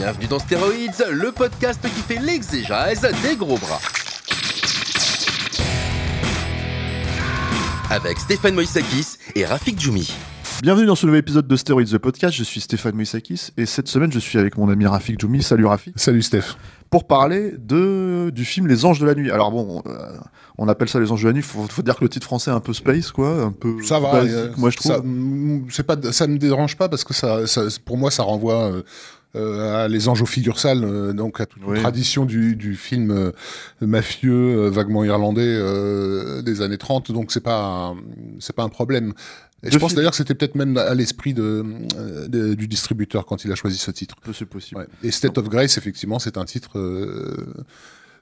Bienvenue dans Stéroïdes, le podcast qui fait l'exégèse des gros bras. Avec Stéphane Moïsakis et Rafik Djoumi. Bienvenue dans ce nouvel épisode de Stéroïdes The Podcast, je suis Stéphane Moïsakis et cette semaine je suis avec mon ami Rafik Djoumi. Salut Rafik. Salut Steph. Pour parler du film Les Anges de la Nuit. Alors bon, on appelle ça Les Anges de la Nuit, faut dire que le titre français est un peu space quoi, un peu ça va, basique, moi je trouve. Ça me dérange pas parce que ça pour moi ça renvoie à Les Anges aux figures sales, donc à toute une tradition du film mafieux, vaguement irlandais des années 30, donc c'est pas un problème. Et je pense d'ailleurs que c'était peut-être même à l'esprit du distributeur quand il a choisi ce titre. C'est possible. Ouais. Et State of Grace, effectivement, c'est un titre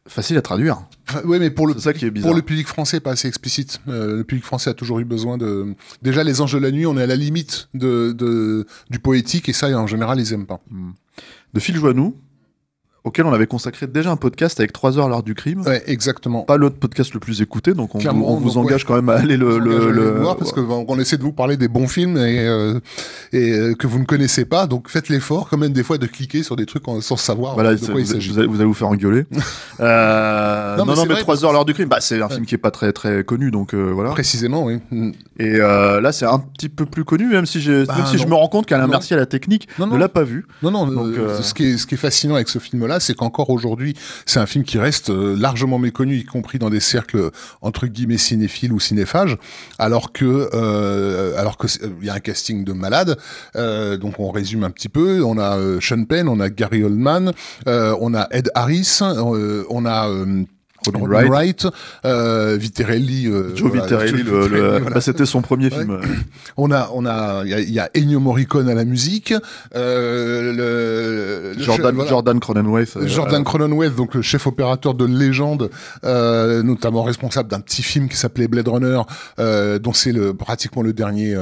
facile à traduire. Oui, mais pour le public français, pas assez explicite. Le public français a toujours eu besoin de... Déjà, Les Anges de la Nuit, on est à la limite du poétique, et ça, en général, ils aiment pas. De Phil Joannou, auquel on avait consacré déjà un podcast avec 3 heures l'heure du crime. Ouais, exactement. Pas l'autre podcast le plus écouté, donc on vous engage quand même à aller le voir, parce qu'on essaie de vous parler des bons films et que vous ne connaissez pas, donc faites l'effort quand même des fois de cliquer sur des trucs sans savoir de quoi il s'agit. Vous allez vous faire engueuler. non, mais 3 heures l'heure du crime, c'est un film qui est pas très très connu, donc voilà. Précisément, oui. Et là, c'est un petit peu plus connu, même si je me rends compte qu'Alain Mercier à la technique ne l'a pas vu. Non, ce qui est fascinant avec ce film-là, c'est qu'encore aujourd'hui, c'est un film qui reste largement méconnu, y compris dans des cercles entre guillemets cinéphiles ou cinéphages, alors que il y a un casting de malades. Donc on résume un petit peu. On a Sean Penn, on a Gary Oldman, on a Ed Harris, on a Wright, Viterelli, Joe Viterelli, voilà. C'était son premier film. Il y a Ennio Morricone à la musique, Jordan Cronenweth. Jordan Cronenweth, donc le chef opérateur de légende, notamment responsable d'un petit film qui s'appelait Blade Runner, dont c'est pratiquement le dernier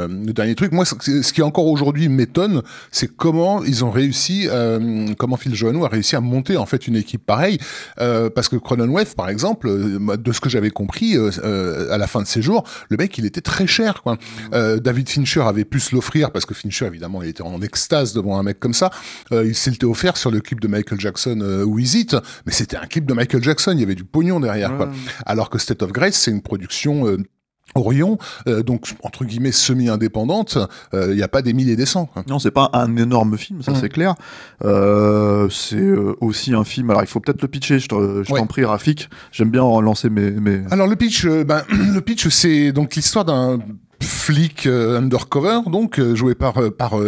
truc. Moi, ce qui encore aujourd'hui m'étonne, c'est comment ils ont réussi, comment Phil Joannou a réussi à monter en fait une équipe pareille, parce que Cronenweth, par exemple, de ce que j'avais compris à la fin de ses jours, le mec il était très cher quoi. David Fincher avait pu se l'offrir parce que Fincher évidemment il était en extase devant un mec comme ça. Il s'était offert sur le clip de Michael Jackson Who Is It, mais c'était un clip de Michael Jackson, il y avait du pognon derrière quoi. Alors que State of Grace c'est une production Orion, donc entre guillemets semi-indépendante, il n'y a pas des milliers et des cents. Non, c'est pas un énorme film, ça c'est clair. C'est aussi un film. Alors il faut peut-être le pitcher. Je t'en prie, Rafik. J'aime bien lancer mes. Alors le pitch, c'est donc l'histoire d'un flic undercover, donc joué par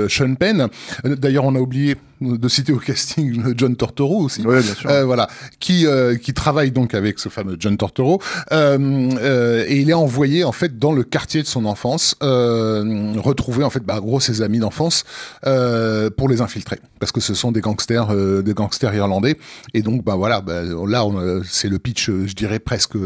Sean Penn. D'ailleurs, on a oublié de citer au casting John Turturro aussi. Oui, bien sûr. Voilà, qui travaille donc avec ce fameux John Turturro, et il est envoyé en fait dans le quartier de son enfance, retrouver en fait gros ses amis d'enfance pour les infiltrer, parce que ce sont des gangsters irlandais, et donc là c'est le pitch, je dirais presque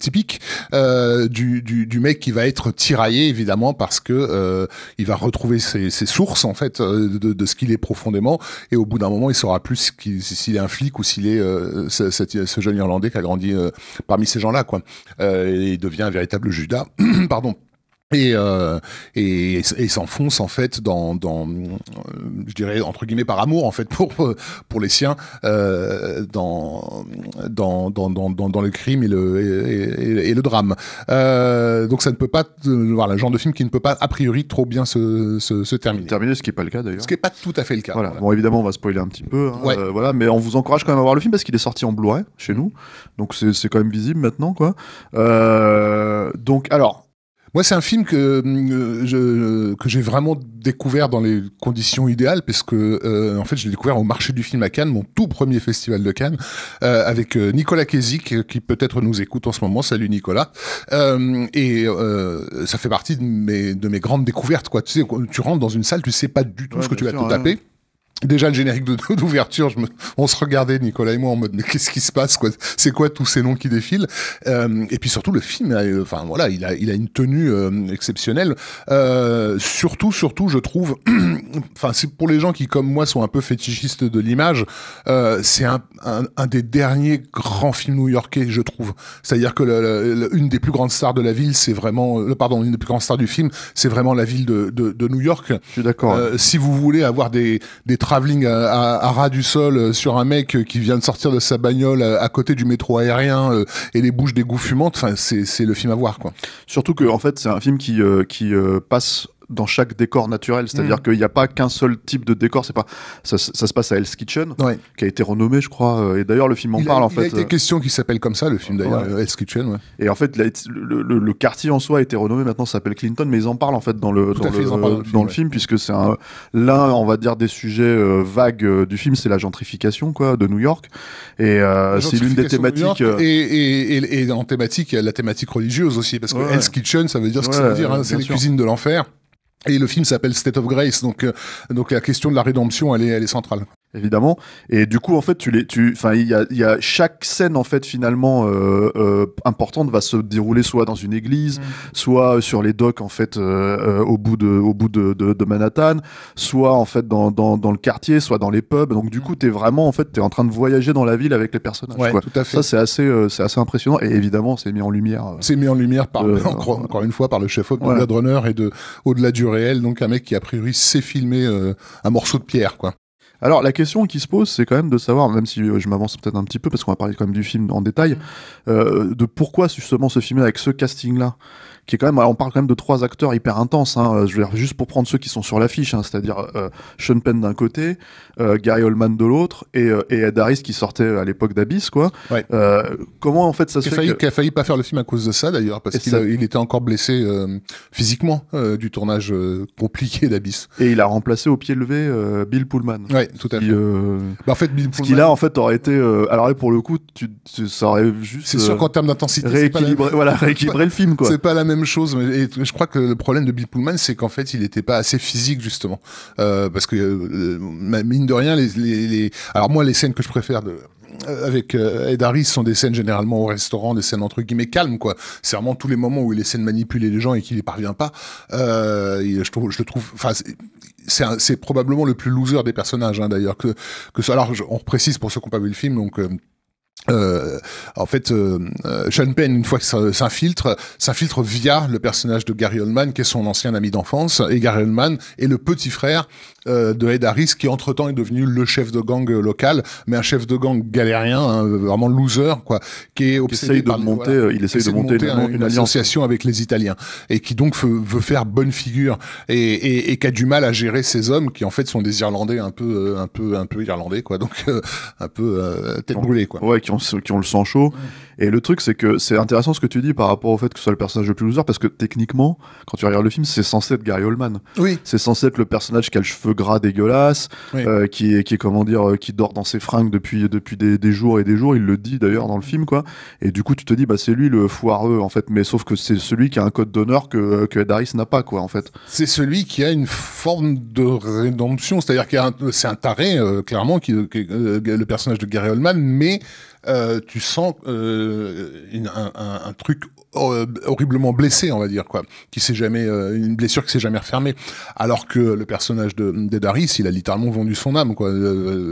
typique du mec qui va être tiraillé évidemment parce que il va retrouver ses sources en fait de ce qu'il est profondément, et au bout d'un moment il saura plus s'il est un flic ou s'il est ce jeune Irlandais qui a grandi parmi ces gens-là quoi. Et il devient un véritable Judas pardon. Et s'enfonce en fait dans je dirais entre guillemets par amour en fait pour les siens dans le crime et le drame. Donc ça ne peut pas voilà, le genre de film qui ne peut pas a priori trop bien se terminer. Ce qui est pas le cas d'ailleurs. Ce qui est pas tout à fait le cas. Voilà. Bon évidemment on va spoiler un petit peu voilà, mais on vous encourage quand même à voir le film parce qu'il est sorti en Blu-ray chez nous. Donc c'est quand même visible maintenant quoi. Donc alors moi, c'est un film que j'ai vraiment découvert dans les conditions idéales, parce que en fait, je l'ai découvert au marché du film à Cannes, mon tout premier festival de Cannes, avec Nicolas Kézik, qui peut-être nous écoute en ce moment. Salut Nicolas. Et ça fait partie de mes grandes découvertes, quoi. Tu sais, quand tu rentres dans une salle, tu sais pas du tout ce que tu vas te taper. Déjà le générique d'ouverture, on se regardait Nicolas et moi en mode mais qu'est-ce qui se passe quoi, c'est quoi tous ces noms qui défilent, et puis surtout le film, enfin voilà, il a une tenue exceptionnelle, surtout je trouve, enfin c'est pour les gens qui comme moi sont un peu fétichistes de l'image, c'est un des derniers grands films new-yorkais je trouve, c'est-à-dire que une des plus grandes stars de la ville c'est vraiment une des plus grandes stars du film c'est vraiment la ville de New York. Je suis d'accord. Si vous voulez avoir des travelling à ras du sol sur un mec qui vient de sortir de sa bagnole à côté du métro aérien et les bouches d'égout fumantes. Enfin, c'est le film à voir, quoi. Surtout que en fait, c'est un film qui passe dans chaque décor naturel, c'est-à-dire qu'il n'y a pas qu'un seul type de décor, c'est pas ça se passe à Hell's Kitchen, qui a été renommé, je crois, et d'ailleurs le film en parle en fait. Il a été question qu'il s'appelle comme ça, le film d'ailleurs, Hell's Kitchen. Ouais. Et en fait, le quartier en soi a été renommé, maintenant ça s'appelle Clinton, mais ils en parlent en fait dans le film, puisque c'est l'un, on va dire, des sujets vagues du film, c'est la gentrification, quoi, de New York, et c'est l'une des thématiques. Et en thématique, il y a la thématique religieuse aussi, parce que Hell's Kitchen, ça veut dire ce que ça veut dire, hein, c'est les cuisines de l'enfer. Et le film s'appelle State of Grace, donc la question de la rédemption, elle est centrale. Évidemment, et du coup en fait il y a chaque scène en fait finalement importante va se dérouler soit dans une église, soit sur les docks en fait au bout de Manhattan, soit en fait dans le quartier, soit dans les pubs. Donc du coup t'es en train de voyager dans la ville avec les personnages. Quoi. Tout à fait. Ça c'est assez impressionnant, et évidemment c'est mis en lumière. C'est mis en lumière par encore une fois par le chef de Blade Runner et de au-delà du réel, donc un mec qui a priori sait filmer un morceau de pierre, quoi. Alors la question qui se pose, c'est quand même de savoir, même si je m'avance peut-être un petit peu parce qu'on va parler quand même du film en détail, de pourquoi justement ce film avec ce casting-là, qui est quand même, on parle quand même de 3 acteurs hyper intenses, hein, je veux dire, juste pour prendre ceux qui sont sur l'affiche, hein, c'est-à-dire Sean Penn d'un côté, Gary Oldman de l'autre, et Ed Harris qui sortait à l'époque d'Abyss, quoi. Ouais. Comment en fait ça se fait qui a failli pas faire le film à cause de ça d'ailleurs, parce qu'il était encore blessé physiquement du tournage compliqué d'Abyss. Et il a remplacé au pied levé Bill Pullman. Ouais, tout à fait. En fait, Bill Pullman, ce qui là en fait aurait été, alors là pour le coup, ça aurait juste. C'est sûr qu'en termes d'intensité, rééquilibrer le film, quoi. C'est pas la même chose, et je crois que le problème de Bill Pullman, c'est qu'en fait il était pas assez physique justement, parce que mine de rien, alors moi les scènes que je préfère avec Ed Harris sont des scènes généralement au restaurant, des scènes entre guillemets calmes, quoi. C'est vraiment tous les moments où il essaie de manipuler les gens et qu'il y parvient pas. Je le trouve, enfin c'est probablement le plus loser des personnages, hein, d'ailleurs, que ça. Alors on précise pour ceux qui n'ont pas vu le film, donc. En fait, Sean Penn, une fois que s'infiltre via le personnage de Gary Oldman, qui est son ancien ami d'enfance, et Gary Oldman est le petit frère de Ed Harris, qui entre-temps est devenu le chef de gang local, mais un chef de gang galérien, hein, vraiment loser, quoi, qui est obsédé par il essaye de monter une association avec les Italiens, et qui donc veut faire bonne figure, et qui a du mal à gérer ces hommes qui en fait sont des Irlandais un peu irlandais, quoi, donc un peu tête brûlée, quoi. Ouais, qui ont le sang chaud. Et le truc, c'est que c'est intéressant ce que tu dis par rapport au fait que ce soit le personnage le plus loser, parce que techniquement, quand tu regardes le film, c'est censé être Gary Oldman. Oui. C'est censé être le personnage qui a le cheveu gras dégueulasse, qui est comment dire, qui dort dans ses fringues depuis des jours et des jours. Il le dit d'ailleurs dans le film, quoi. Et du coup, tu te dis, bah c'est lui le foireux, en fait. Mais sauf que c'est celui qui a un code d'honneur que Ed Harris n'a pas, quoi, en fait. C'est celui qui a une forme de rédemption, c'est-à-dire c'est un taré, clairement, qui est le personnage de Gary Oldman, mais tu sens un truc horriblement blessé, on va dire, quoi, une blessure qui s'est jamais refermée, alors que le personnage d'Ed Harris, il a littéralement vendu son âme, quoi.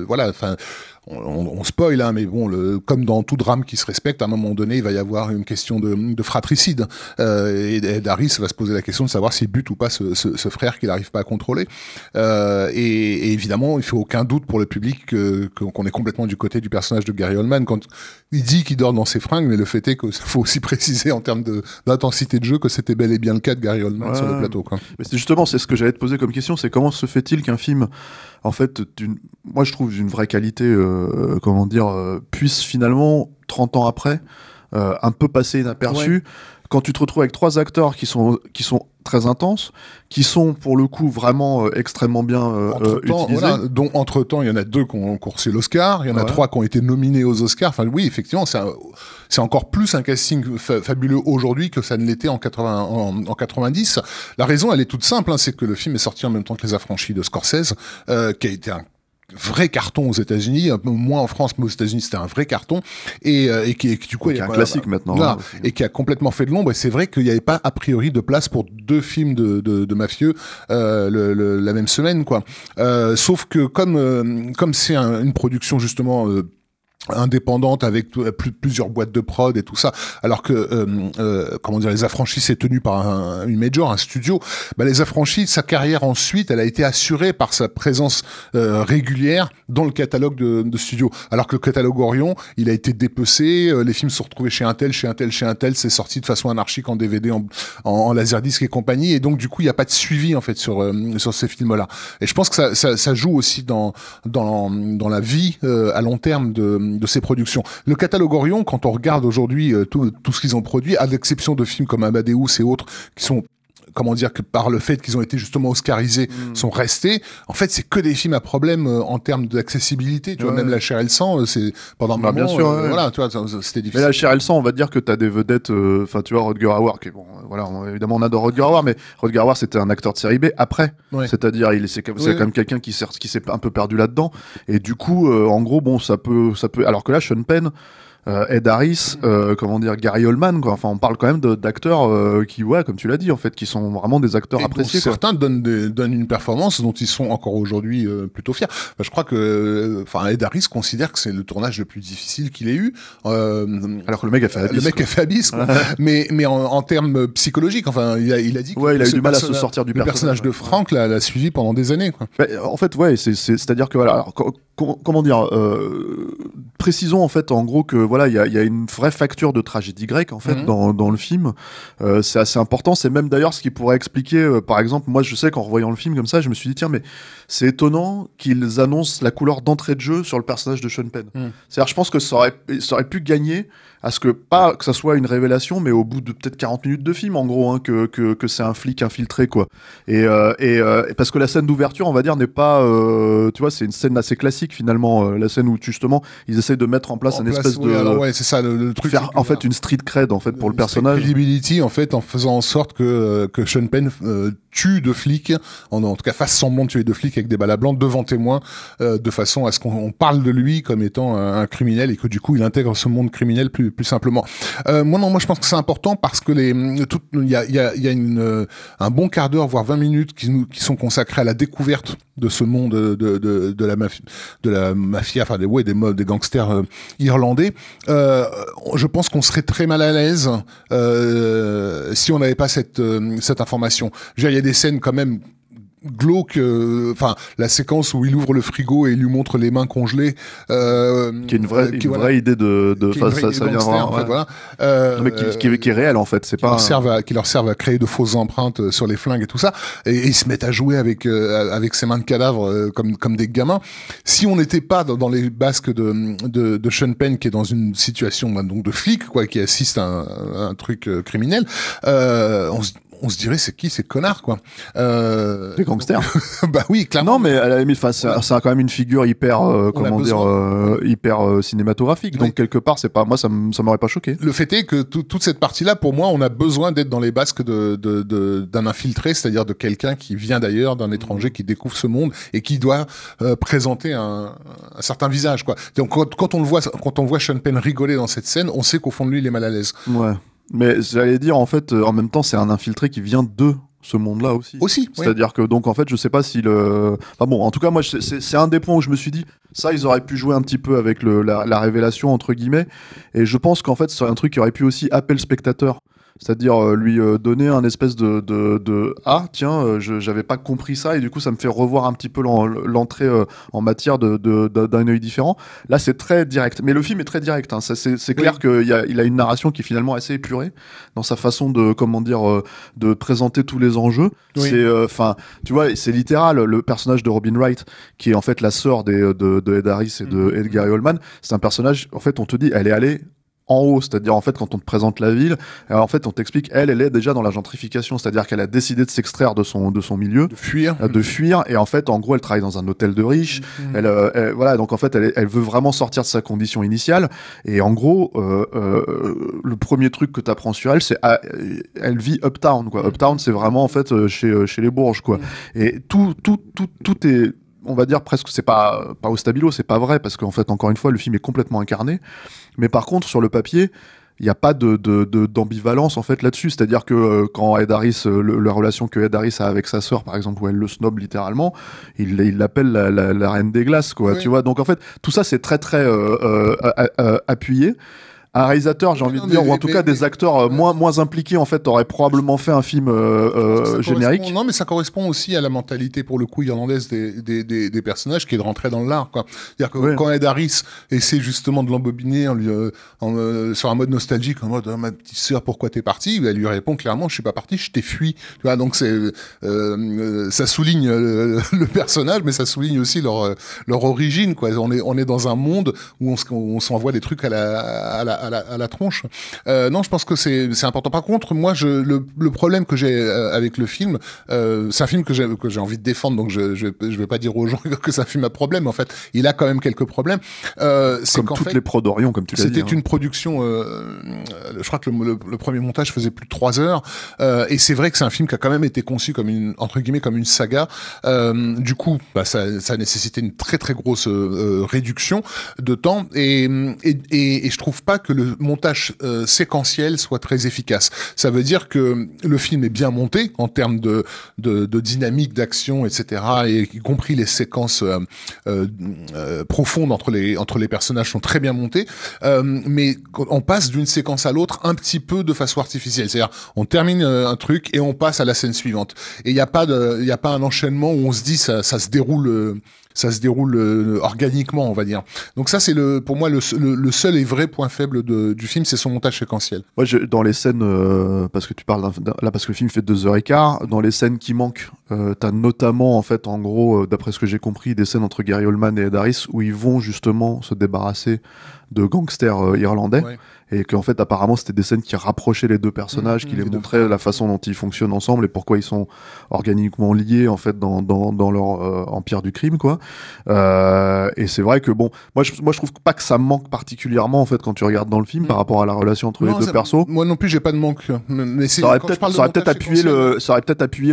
Voilà, enfin. On spoil, hein, mais bon, comme dans tout drame qui se respecte, à un moment donné, il va y avoir une question de fratricide. Et Ed Harris va se poser la question de savoir s'il bute ou pas ce frère qu'il n'arrive pas à contrôler. Et évidemment, il fait aucun doute pour le public qu'on est complètement du côté du personnage de Gary Oldman quand il dit qu'il dort dans ses fringues, mais le fait est qu'il faut aussi préciser en termes d'intensité de jeu que c'était bel et bien le cas de Gary Oldman sur le plateau, quoi. Mais c'est ce que j'allais te poser comme question, c'est comment se fait-il qu'un film, en fait, moi je trouve d'une vraie qualité, puisse finalement, 30 ans après, un peu passer inaperçu, quand tu te retrouves avec 3 acteurs qui sont très intenses, qui sont pour le coup vraiment extrêmement bien utilisés. Voilà, dont entre-temps, il y en a 2 qui ont reçu l'Oscar, il y en a 3 qui ont été nominés aux Oscars. Enfin oui, effectivement, c'est encore plus un casting fabuleux aujourd'hui que ça ne l'était en 90. La raison, elle est toute simple, hein, c'est que le film est sorti en même temps que Les Affranchis de Scorsese, qui a été un vrai carton aux États-Unis, moins en France, mais aux États-Unis c'était un vrai carton, et qui du coup est un classique maintenant, là, et qui a complètement fait de l'ombre. Et c'est vrai qu'il n'y avait pas a priori de place pour 2 films de mafieux la même semaine, quoi. Sauf que comme c'est une production justement indépendante avec plusieurs boîtes de prod et tout ça, alors que comment dire, Les Affranchis c'est tenu par une major, un studio. Les Affranchis, sa carrière ensuite, elle a été assurée par sa présence régulière dans le catalogue de studio, alors que le catalogue Orion, il a été dépecé, les films se sont retrouvés chez un tel, c'est sorti de façon anarchique en DVD, en laserdisc et compagnie, et donc du coup il n'y a pas de suivi en fait sur ces films-là. Et je pense que ça joue aussi dans la vie à long terme de ces productions. Le catalogue Orion, quand on regarde aujourd'hui tout ce qu'ils ont produit, à l'exception de films comme Amadeus et autres, qui sont, comment dire, que par le fait qu'ils ont été justement oscarisés, sont restés. En fait, c'est que des films à problème en termes d'accessibilité. Tu vois, même La Chair et le sang, c'est pendant un moment. Bien sûr, voilà, tu vois, c'était difficile. Mais La Chair et le sang, on va dire que t'as des vedettes. Enfin, tu vois, Rutger Hauer, qui est bon. Voilà, évidemment, on adore Rutger Hauer, mais Rutger Hauer, c'était un acteur de série B après. C'est-à-dire, c'est quand même quelqu'un qui s'est un peu perdu là-dedans. Et du coup, en gros, bon, ça peut. Alors que là, Sean Penn. Ed Harris, comment dire, Gary Oldman, quoi. Enfin, on parle quand même d'acteurs qui, ouais, comme tu l'as dit, en fait, qui sont vraiment des acteurs appréciés. Certains donnent une performance dont ils sont encore aujourd'hui plutôt fiers. Enfin, je crois que, Ed Harris considère que c'est le tournage le plus difficile qu'il ait eu. Alors que le mec a fait Abyss. Le mec a fait Abyss, quoi. mais en termes psychologiques, enfin, il a dit que il a eu du mal à se sortir du personnage de Frank l'a suivi pendant des années, quoi. En fait, ouais, c'est-à-dire que voilà, alors, comment dire, précisons en fait, en gros que voilà, il y a une vraie facture de tragédie grecque en fait dans le film. C'est assez important. C'est même d'ailleurs ce qui pourrait expliquer, par exemple, moi je sais qu'en revoyant le film comme ça, je me suis dit tiens, mais c'est étonnant qu'ils annoncent la couleur d'entrée de jeu sur le personnage de Sean Penn. C'est-à-dire, je pense que ça aurait pu gagner à ce que, pas que ça soit une révélation, mais au bout de peut-être 40 minutes de film, en gros, hein, que c'est un flic infiltré, quoi. Et parce que la scène d'ouverture, on va dire, n'est pas, tu vois, c'est une scène assez classique, finalement, la scène où, justement, ils essayent de mettre en place espèce de... Alors, ouais, c'est ça, le truc. Faire, en fait, une street cred, en fait, pour le personnage. Credibility, en fait, en faisant en sorte que Sean Penn tue deux flics, en tout cas fasse semblant de tuer deux flics avec des balles à blanc devant témoins, de façon à ce qu'on parle de lui comme étant un criminel et que du coup il intègre ce monde criminel plus simplement. Moi je pense que c'est important parce que il y a un bon quart d'heure voire 20 minutes qui sont consacrés à la découverte de ce monde de la mafia, enfin des gangsters irlandais. Je pense qu'on serait très mal à l'aise si on n'avait pas cette information. Je veux dire, il y a des scènes quand même glauque, la séquence où il ouvre le frigo et il lui montre les mains congelées, qui est une vraie idée de ça vient vraiment, en fait, voilà. Mais qui est réel en fait, c'est pas qui leur servent à créer de fausses empreintes sur les flingues et tout ça, et ils se mettent à jouer avec ces mains de cadavres comme des gamins. Si on n'était pas dans les basques de Sean Penn, qui est dans une situation donc de flic, quoi, qui assiste à un truc criminel, on se dirait c'est qui ces connards, quoi. Des gangsters. Bah oui, clairement. Non, mais à la limite, c'est quand même une figure hyper hyper cinématographique. Oui. Donc quelque part, c'est pas moi, ça m'aurait pas choqué. Le fait est que toute cette partie-là, pour moi, on a besoin d'être dans les basques d'un infiltré, c'est-à-dire de quelqu'un qui vient d'ailleurs, d'un étranger qui découvre ce monde et qui doit présenter un certain visage, quoi. Donc quand on voit Sean Penn rigoler dans cette scène, on sait qu'au fond de lui, il est mal à l'aise. Ouais. Mais j'allais dire, en fait, en même temps, c'est un infiltré qui vient de ce monde-là aussi. C'est-à-dire que, donc, en fait, je sais pas si Enfin bon, en tout cas, moi, c'est un des points où je me suis dit, ça, ils auraient pu jouer un petit peu avec la révélation, entre guillemets. Et je pense qu'en fait, c'est un truc qui aurait pu aussi appeler le spectateur. C'est-à-dire lui donner un espèce de ah tiens j'avais pas compris ça et du coup ça me fait revoir un petit peu l'entrée en matière d'un œil différent. Là c'est très direct, mais le film est très direct, hein. C'est clair qu'il a une narration qui est finalement assez épurée dans sa façon de de présenter tous les enjeux. C'est tu vois, c'est littéral. Le personnage de Robin Wright, qui est en fait la sœur de Ed Harris et de Gary Oldman, c'est un personnage, en fait on te dit elle est allée en haut, c'est-à-dire en fait quand on te présente la ville, alors en fait on t'explique elle est déjà dans la gentrification, c'est-à-dire qu'elle a décidé de s'extraire de son milieu, de fuir, et en fait en gros elle travaille dans un hôtel de riches, elle voilà, donc en fait elle veut vraiment sortir de sa condition initiale, et en gros le premier truc que t'apprends sur elle, c'est elle vit uptown, quoi. Uptown c'est vraiment en fait chez les bourges, quoi. Et tout est, on va dire presque, c'est pas au stabilo, c'est pas vrai, parce qu'en fait encore une fois le film est complètement incarné, mais par contre sur le papier il n'y a pas d'ambivalence en fait là-dessus. C'est-à-dire que quand Ed Harris, la relation que Ed Harris a avec sa sœur, par exemple, où elle le snob littéralement, il l'appelle la reine des glaces, quoi. Oui. Tu vois. Donc en fait, tout ça c'est très très appuyé. Un réalisateur, j'ai envie de dire, ou en tout cas des acteurs moins impliqués, en fait, auraient probablement fait un film générique. Non, mais ça correspond aussi à la mentalité, pour le coup, irlandaise des personnages, qui est de rentrer dans l'art, quoi. C'est-à-dire que quand Ed Harris essaie justement de l'embobiner sur un mode nostalgique, en mode ma petite sœur, pourquoi t'es partie, elle lui répond clairement, je suis pas parti, je t'ai fui. Tu vois, donc ça souligne le personnage, mais ça souligne aussi leur origine, quoi. On est dans un monde où on s'envoie des trucs à la tronche. Non, je pense que c'est important. Par contre, moi, le problème que j'ai avec le film, c'est un film que j'ai envie de défendre, donc je vais pas dire aux gens que c'est un film à problème. En fait, il a quand même quelques problèmes. Comme toutes les prods d'Orion, comme tu l'as dit. C'était une production. Je crois que le premier montage faisait plus de 3 heures, et c'est vrai que c'est un film qui a quand même été conçu comme entre guillemets comme une saga. Du coup, ça a nécessité une très très grosse réduction de temps, et je trouve pas que le montage séquentiel soit très efficace. Ça veut dire que le film est bien monté en termes de dynamique, d'action, etc., et y compris les séquences profondes entre les personnages sont très bien montées, mais on passe d'une séquence à l'autre un petit peu de façon artificielle. C'est-à-dire, on termine un truc et on passe à la scène suivante. Et il n'y a pas un enchaînement où on se dit ça se déroule organiquement, on va dire. Donc ça, c'est pour moi le seul et vrai point faible du film, c'est son montage séquentiel. Moi, dans les scènes, parce que tu parles là, parce que le film fait 2h15, dans les scènes qui manquent, t'as notamment, en fait, en gros, d'après ce que j'ai compris, des scènes entre Gary Oldman et Ed Harris où ils vont justement se débarrasser de gangsters irlandais. Ouais. Et qu'en fait, apparemment, c'était des scènes qui rapprochaient les deux personnages, qui les montraient la façon dont ils fonctionnent ensemble et pourquoi ils sont organiquement liés, en fait, dans leur empire du crime, quoi. Et c'est vrai que, bon, moi, je trouve pas que ça manque particulièrement, en fait, quand tu regardes dans le film, par rapport à la relation entre les deux persos. Moi non plus, j'ai pas de manque. Mais ça aurait peut-être appuyé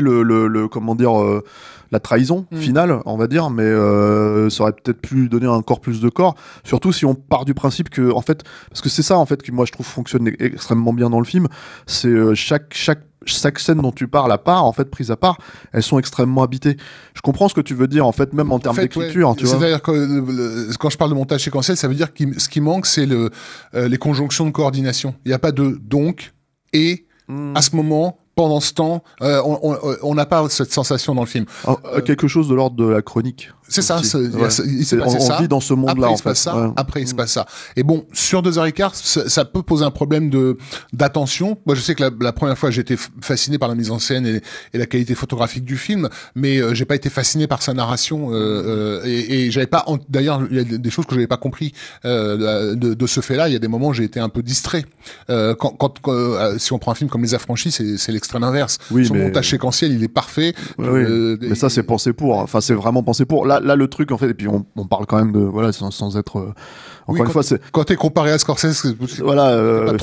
le comment dire, la trahison finale, on va dire, mais ça aurait peut-être pu donner encore plus de corps, surtout si on part du principe que, en fait, parce que c'est ça, en fait, qui, moi, je trouve fonctionne extrêmement bien dans le film, c'est chaque scène dont tu parles à part, en fait, prise à part, elles sont extrêmement habitées. Je comprends ce que tu veux dire, en fait, même en termes d'écriture. Ouais. C'est-à-dire que quand je parle de montage séquentiel, ça veut dire que ce qui manque, c'est les conjonctions de coordination. Il n'y a pas de donc et à ce moment. Pendant ce temps, on n'a pas cette sensation dans le film. Quelque chose de l'ordre de la chronique. C'est ça. On vit dans ce monde-là, en fait. Après, il se passe ça. Et bon, sur 2h15, ça peut poser un problème d'attention. Moi, je sais que la première fois, j'ai été fasciné par la mise en scène et la qualité photographique du film, mais j'ai pas été fasciné par sa narration. Et j'avais pas. D'ailleurs, il y a des choses que j'avais pas compris de ce fait-là. Il y a des moments où j'ai été un peu distrait. Si on prend un film comme Les Affranchis, c'est l'extrême inverse. Oui, son montage séquentiel, il est parfait. Mais ça, c'est pensé pour. Enfin, c'est vraiment pensé pour. Là, le truc, en fait, et puis on parle quand même de, voilà, sans être. Encore une fois, c'est. Quand t'es comparé à Scorsese, voilà,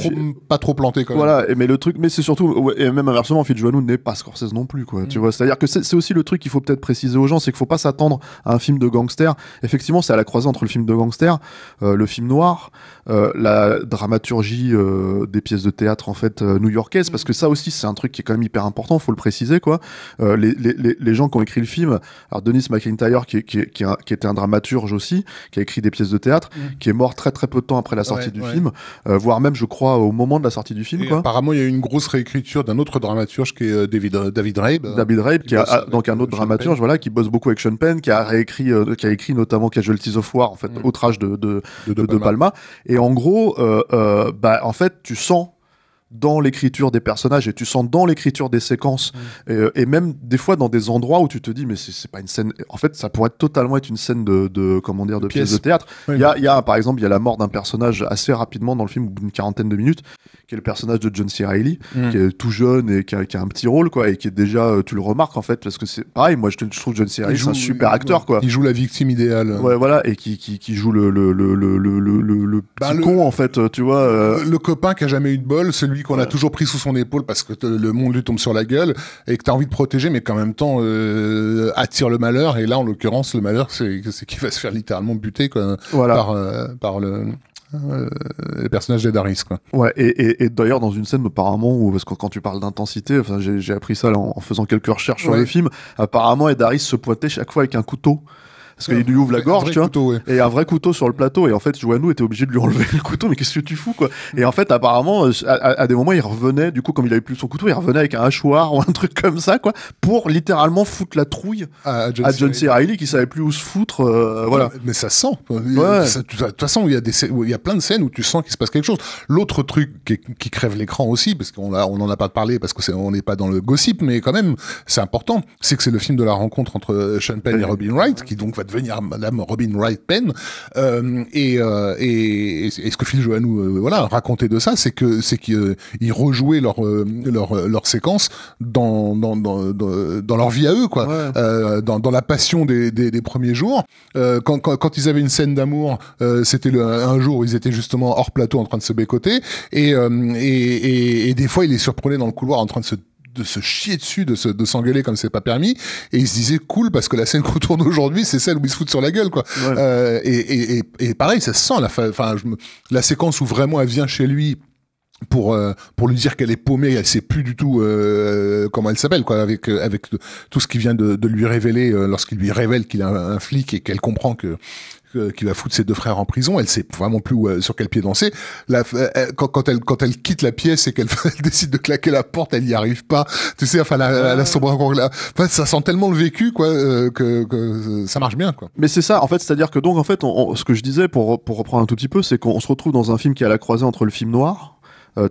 pas trop planté, quand même. Voilà, mais le truc, mais c'est surtout, et même inversement, Phil Joannou n'est pas Scorsese non plus, quoi. Tu vois, c'est-à-dire que c'est aussi le truc qu'il faut peut-être préciser aux gens, c'est qu'il faut pas s'attendre à un film de gangster. Effectivement, c'est à la croisée entre le film de gangster, le film noir, la dramaturgie des pièces de théâtre, en fait, new-yorkaises, parce que ça aussi, c'est un truc qui est quand même hyper important, faut le préciser, quoi. Les gens qui ont écrit le film, alors Dennis McIntyre, qui était un dramaturge aussi, qui a écrit des pièces de théâtre, qui est mort très très peu de temps après la sortie du film, voire même, je crois, au moment de la sortie du film, quoi. Apparemment, il y a eu une grosse réécriture d'un autre dramaturge qui est David Rabe. David Rabe, qui est donc un autre dramaturge, voilà, qui bosse beaucoup avec Sean Penn, qui a écrit notamment Casualties of War, en fait, Outrage de Palma. Et en gros, en fait, tu sens dans l'écriture des personnages et tu sens dans l'écriture des séquences et même des fois dans des endroits où tu te dis mais c'est pas une scène, en fait ça pourrait totalement être une scène de comment dire, de pièce de théâtre. Il y a par exemple, il y a la mort d'un personnage assez rapidement dans le film, au bout d'une quarantaine de minutes, qui est le personnage de John C. Reilly, qui est tout jeune et qui a un petit rôle, quoi, et qui est déjà, tu le remarques, en fait, parce que c'est pareil, moi je trouve John C. Reilly c'est un super acteur, quoi. Il joue la victime idéale. Ouais, voilà, et qui joue le petit con, en fait, tu vois. Le copain qui a jamais eu de bol, celui qu'on a toujours pris sous son épaule parce que le monde lui tombe sur la gueule et que t'as envie de protéger, mais qu'en même temps attire le malheur. Et là, en l'occurrence, le malheur, c'est qu'il va se faire littéralement buter, quoi, par les personnages d'Ed Harris, quoi. Ouais, et d'ailleurs dans une scène apparemment où, parce que quand tu parles d'intensité, enfin j'ai appris ça là, en faisant quelques recherches sur le film, apparemment Ed Harris se pointait chaque fois avec un couteau. Parce qu'il lui ouvre la gorge, tu vois, et un vrai couteau sur le plateau, et en fait, Joannou était obligé de lui enlever le couteau, mais qu'est-ce que tu fous, quoi? Et en fait, apparemment, à des moments, il revenait, du coup, comme il avait plus son couteau, il revenait avec un hachoir ou un truc comme ça, quoi, pour littéralement foutre la trouille à John C. Reilly, qui savait plus où se foutre, voilà. Mais ça sent. De toute façon, il y a plein de scènes où tu sens qu'il se passe quelque chose. L'autre truc qui crève l'écran aussi, parce qu'on en a pas parlé, parce que on n'est pas dans le gossip, mais quand même, c'est important, c'est que c'est le film de la rencontre entre Sean Penn et Robin Wright, qui donc va devenir Madame Robin Wright Penn, et ce que Phil Joannou racontait de ça, c'est qu'ils rejouaient leur séquence dans leur vie à eux, quoi, dans la passion des premiers jours. Quand ils avaient une scène d'amour, c'était un jour où ils étaient justement hors plateau en train de se bécoter, et des fois ils les surprenaient dans le couloir en train de se chier dessus, de s'engueuler comme c'est pas permis, et ils se disaient cool parce que la scène qu'on tourne aujourd'hui c'est celle où ils se foutent sur la gueule, quoi. Et pareil, ça se sent la séquence où vraiment elle vient chez lui pour lui dire qu'elle est paumée, elle sait plus du tout comment elle s'appelle, quoi, avec tout ce qu'il vient de lui révéler, lorsqu'il lui révèle qu'il est un flic et qu'elle comprend qu'il va foutre ses deux frères en prison, elle sait vraiment plus sur quel pied danser. Quand elle quitte la pièce et qu'elle décide de claquer la porte, elle y arrive pas. Tu sais, enfin, la sombre encore là. Enfin, ça sent tellement le vécu, quoi, que ça marche bien, quoi. Mais c'est ça, en fait, c'est-à-dire que donc, en fait, ce que je disais pour reprendre un tout petit peu, c'est qu'on se retrouve dans un film qui est à la croisée entre le film noir.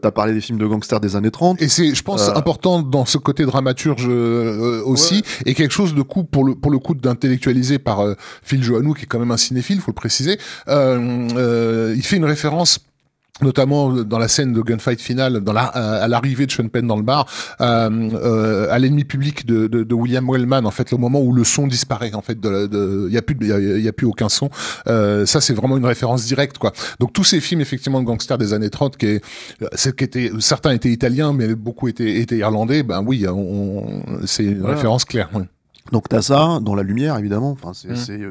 T'as parlé des films de gangsters des années 30. Et c'est, je pense, important dans ce côté dramaturge aussi, et quelque chose de coup, pour le coup, d'intellectualisé par Phil Joannou, qui est quand même un cinéphile, faut le préciser. Il fait une référence notamment dans la scène de gunfight finale, à l'arrivée de Sean Penn dans le bar, à l'ennemi public de William Wellman, en fait, le moment où le son disparaît, en fait, il y a plus aucun son. Ça, c'est vraiment une référence directe, quoi. Donc, tous ces films, effectivement, de gangsters des années 30, certains étaient italiens, mais beaucoup étaient irlandais, ben oui, c'est une référence claire, oui. Donc t'as ça dans la lumière, évidemment. Enfin,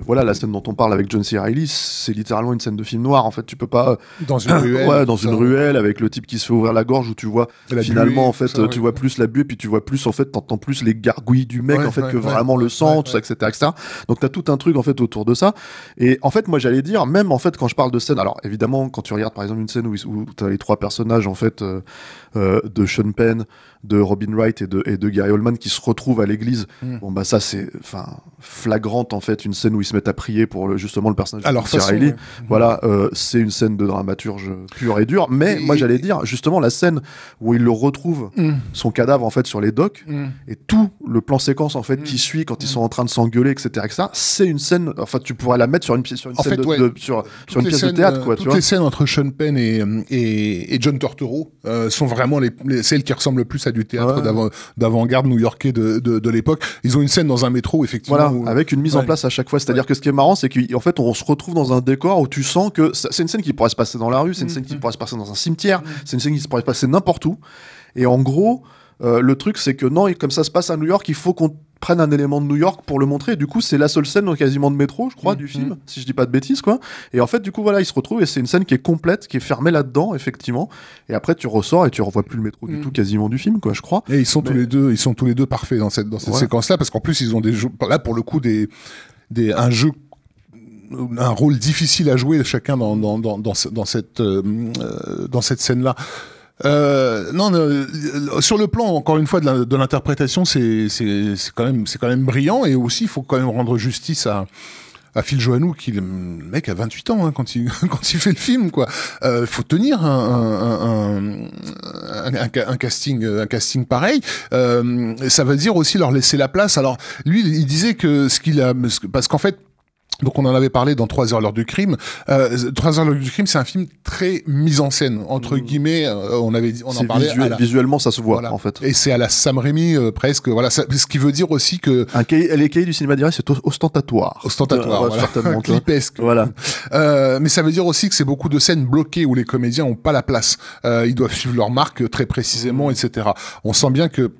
voilà, la scène dont on parle avec John C. Reilly, c'est littéralement une scène de film noir. En fait, tu peux pas dans une ruelle, dans une ruelle avec le type qui se fait ouvrir la gorge, où tu vois finalement buée, en fait, tu vois plus la buée, puis tu vois plus, en fait, t'entends plus les gargouilles du mec, en fait, que vraiment le sang, tout ça, etc. Donc t'as tout un truc en fait autour de ça. Et en fait, moi j'allais dire, même en fait quand je parle de scène, alors évidemment quand tu regardes par exemple une scène où t'as les trois personnages en fait de Sean Penn, de Robin Wright et de Gary Oldman qui se retrouvent à l'église. Bon bah ça c'est flagrante en fait, une scène où ils se mettent à prier pour justement le personnage de John C. Reilly. Voilà, c'est une scène de dramaturge pure et dure, mais moi j'allais dire justement la scène où il le retrouve son cadavre en fait sur les docks et tout le plan séquence en fait qui suit quand ils sont en train de s'engueuler, etc. c'est une scène, enfin tu pourrais la mettre sur une pièce sur une scène sur une pièce de théâtre, quoi. Toutes les scènes entre Sean Penn et John Turturro sont vraiment celles qui ressemblent le plus à du théâtre d'avant-garde new-yorkais de l'époque. Ils ont une scène dans un métro, effectivement. Voilà, avec une mise en place à chaque fois. C'est-à-dire que ce qui est marrant, c'est qu'en fait, on se retrouve dans un décor où tu sens que c'est une scène qui pourrait se passer dans la rue, c'est une scène qui pourrait se passer dans un cimetière, c'est une scène qui pourrait se passer n'importe où. Et en gros, le truc, c'est que non, comme ça se passe à New York, il faut qu'on prenne un élément de New York pour le montrer. Et du coup, c'est la seule scène quasiment de métro, je crois, du film, si je dis pas de bêtises, quoi. Et en fait, du coup, voilà, ils se retrouvent et c'est une scène qui est complète, qui est fermée là-dedans, effectivement. Et après, tu ressors et tu revois plus le métro du tout, quasiment du film, quoi, je crois. Et ils sont tous les deux parfaits dans cette séquence-là, parce qu'en plus, ils ont là, pour le coup, un rôle difficile à jouer chacun dans cette scène-là. Sur le plan, encore une fois, de l'interprétation, c'est quand même brillant, et aussi il faut quand même rendre justice à Phil Joannou, qui le mec a 28 ans quand il fait le film, quoi. Faut tenir un casting pareil. Ça veut dire aussi leur laisser la place. Alors lui, il disait que parce qu'en fait, donc on en avait parlé dans 3 heures l'heure du crime. 3 heures l'heure du crime, c'est un film très mis en scène, entre guillemets. On en parlait. Visuellement, ça se voit, en fait. Et c'est à la Sam Raimi presque. Voilà, ce qui veut dire aussi que les cahiers du cinéma direct, c'est ostentatoire. Voilà. Certainement. Clipesque. Voilà. Mais ça veut dire aussi que c'est beaucoup de scènes bloquées où les comédiens ont pas la place. Ils doivent suivre leur marque très précisément, etc. On sent bien que